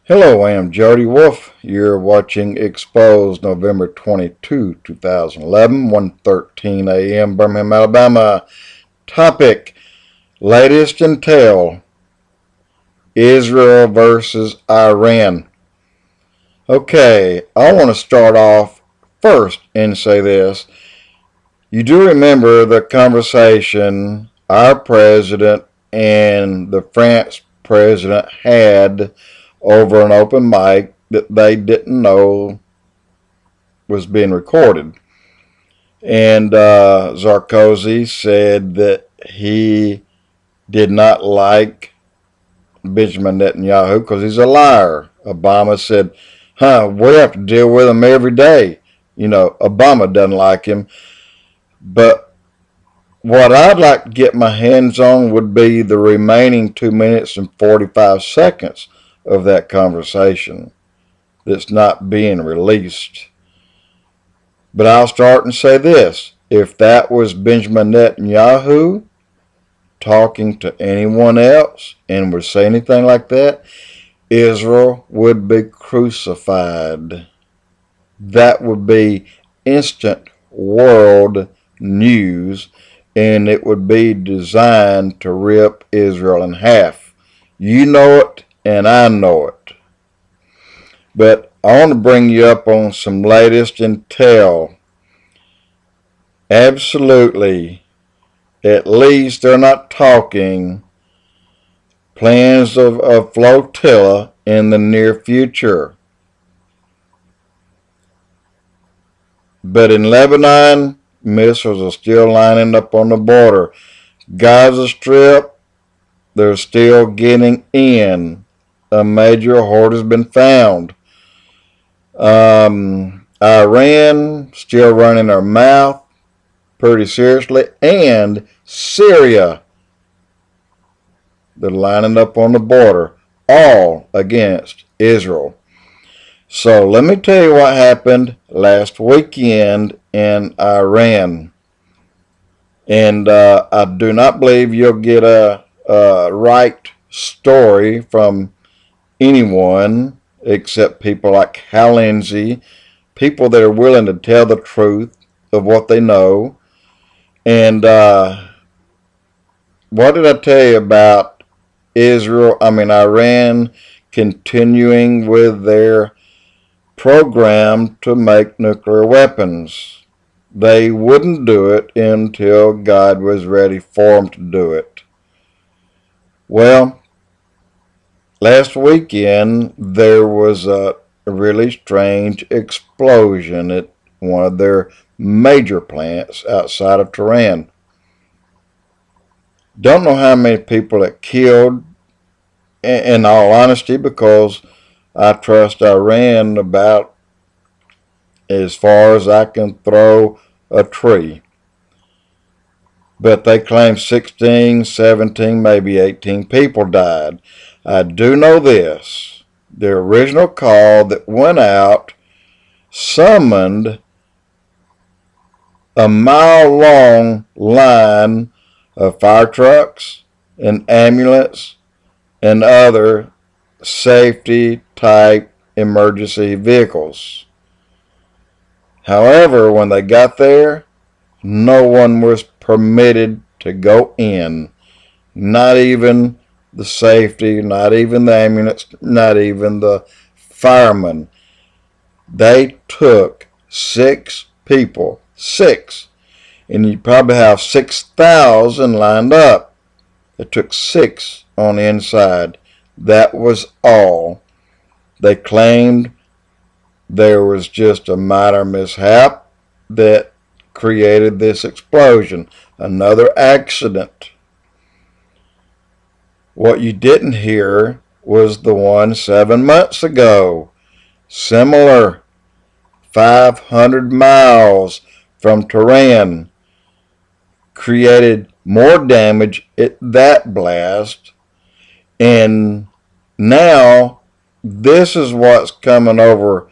Hello, I am Jody Wolf. You're watching EXPOZ November 22, 2011, 1:13 a.m. Birmingham, Alabama. Topic: Latest intel, Israel versus Iran. Okay, I want to start off first and say this. You do remember the conversation our president and the French president had over an open mic that they didn't know was being recorded. And Sarkozy said that he did not like Benjamin Netanyahu because he's a liar. Obama said, we have to deal with him every day. You know, Obama doesn't like him. But what I'd like to get my hands on would be the remaining 2 minutes and 45 seconds of that conversation that's not being released. But I'll start and say this. If that was Benjamin Netanyahu talking to anyone else and would say anything like that, Israel would be crucified. That would be instant world news, and it would be designed to rip Israel in half. You know it, and I know it. But I want to bring you up on some latest intel. Absolutely, at least they're not talking plans of Flotilla in the near future. But in Lebanon, missiles are still lining up on the border. Gaza Strip, they're still getting in. A major horde has been found. Iran still running their mouth pretty seriously. And Syria, they're lining up on the border, all against Israel. So let me tell you what happened last weekend in Iran. And I do not believe you'll get a right story from anyone except people like Hal Lindsey, people that are willing to tell the truth of what they know. And what did I tell you about Iran continuing with their program to make nuclear weapons? They wouldn't do it until God was ready for them to do it. Well, last weekend there was a really strange explosion at one of their major plants outside of Tehran. Don't know how many people it killed, in all honesty, because I trust Iran about as far as I can throw a tree. But they claim 16, 17, maybe 18 people died. I do know this. The original call that went out summoned a mile-long line of fire trucks and ambulance and other safety-type emergency vehicles. However, when they got there, no one was permitted to go in. Not even the safety, not even the ambulance, not even the firemen. They took 6 people. 6. And you probably have 6,000 lined up. They took 6 on the inside. That was all. They claimed there was just a minor mishap that created this explosion. Another accident. What you didn't hear was the one 7 months ago. Similar. 500 miles from Tehran. Created more damage at that blast. And now this is what's coming over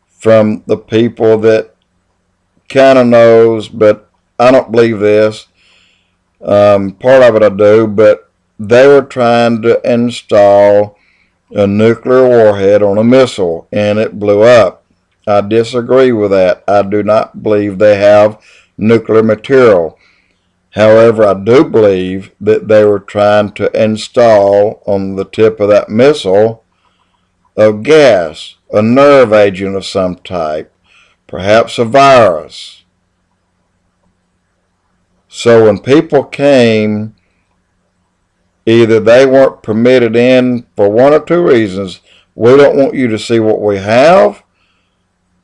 from the people that kind of knows, but I don't believe this. Part of it I do, but they were trying to install a nuclear warhead on a missile and it blew up. I disagree with that. I do not believe they have nuclear material. However, I do believe that they were trying to install on the tip of that missile a gas, a nerve agent of some type, perhaps a virus. So when people came, either they weren't permitted in for one or two reasons. We don't want you to see what we have,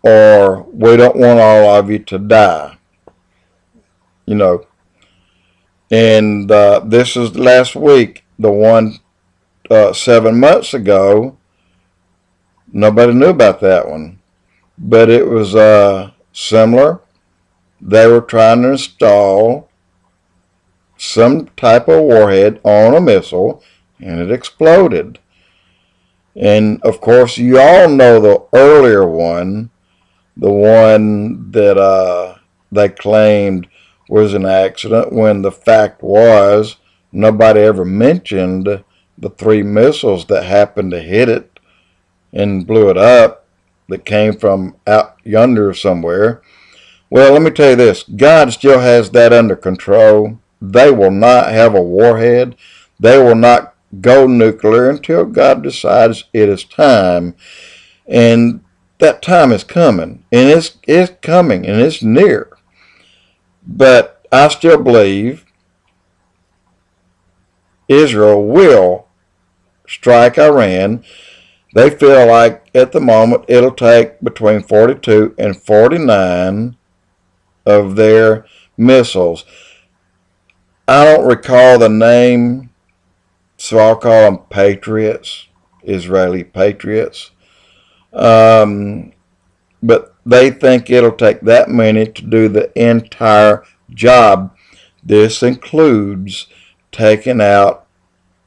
or we don't want all of you to die. You know. And this is last week. The one 7 months ago, nobody knew about that one. But it was similar. They were trying to install some type of warhead on a missile, and it exploded. And of course, you all know the earlier one, the one that they claimed was an accident, when the fact was nobody ever mentioned the 3 missiles that happened to hit it and blew it up, that came from out yonder somewhere. Well, let me tell you this. God still has that under control. They will not have a warhead. They will not go nuclear until God decides it is time. And that time is coming. And it's coming, and it's near. But I still believe Israel will strike Iran. They feel like at the moment it'll take between 42 and 49 of their missiles. I don't recall the name, so I'll call them Patriots, Israeli Patriots. But they think it'll take that many to do the entire job. This includes taking out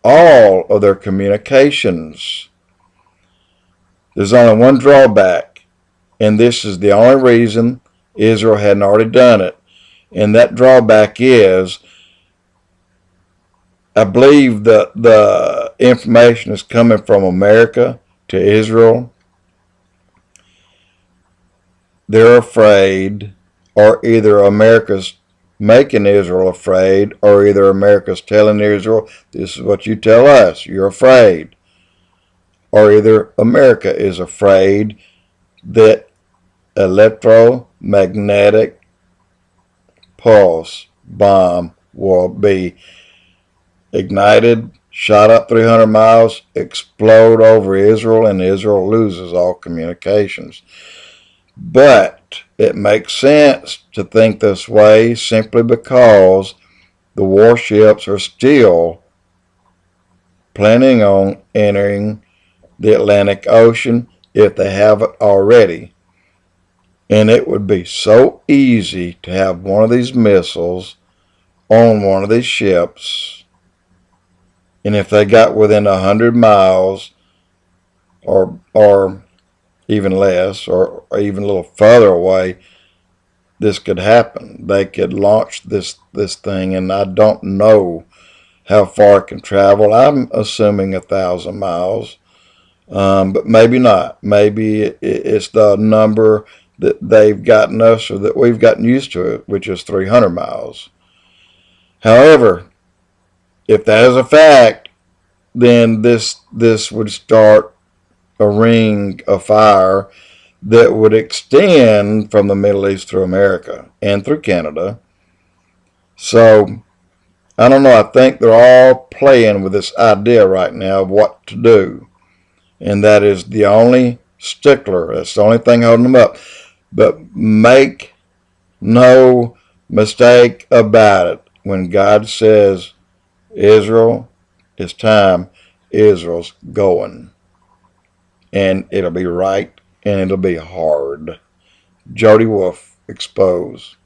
all of their communications. There's only one drawback, and this is the only reason Israel hadn't already done it. And that drawback is, I believe that the information is coming from America to Israel. They're afraid, or either America's making Israel afraid, or either America's telling Israel, this is what you tell us, you're afraid. Or either America is afraid that electromagnetic pulse bomb will be ignited, shot up 300 miles, explode over Israel, and Israel loses all communications. But it makes sense to think this way simply because the warships are still planning on entering the Atlantic Ocean if they haven't already. And it would be so easy to have one of these missiles on one of these ships. And if they got within 100 miles or even less, or even a little further away, this could happen. They could launch this thing, and I don't know how far it can travel. I'm assuming 1,000 miles, but maybe not. Maybe it's the number that they've gotten us, or that we've gotten used to it, which is 300 miles. However, if that is a fact, then this would start a ring of fire that would extend from the Middle East through America and through Canada. So, I don't know. I think they're all playing with this idea right now of what to do. And that is the only stickler. That's the only thing holding them up. But make no mistake about it. When God says, Israel, it's time, Israel's going. And it'll be right, and it'll be hard. Jody Wolf, EXPOZ.